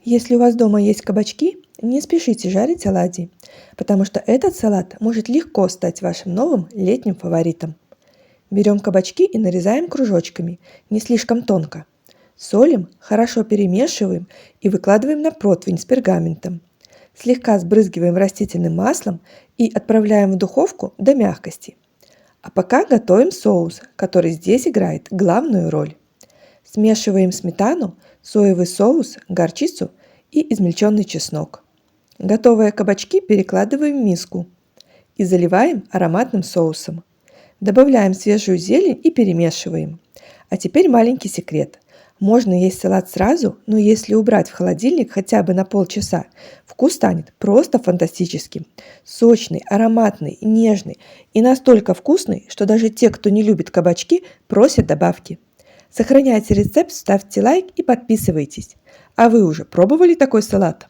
Если у вас дома есть кабачки, не спешите жарить оладьи, потому что этот салат может легко стать вашим новым летним фаворитом. Берем кабачки и нарезаем кружочками, не слишком тонко. Солим, хорошо перемешиваем и выкладываем на противень с пергаментом. Слегка сбрызгиваем растительным маслом и отправляем в духовку до мягкости. А пока готовим соус, который здесь играет главную роль. Смешиваем сметану, соевый соус, горчицу и измельченный чеснок. Готовые кабачки перекладываем в миску и заливаем ароматным соусом. Добавляем свежую зелень и перемешиваем. А теперь маленький секрет. Можно есть салат сразу, но если убрать в холодильник хотя бы на полчаса, вкус станет просто фантастическим. Сочный, ароматный, нежный и настолько вкусный, что даже те, кто не любит кабачки, просят добавки. Сохраняйте рецепт, ставьте лайк и подписывайтесь. А вы уже пробовали такой салат?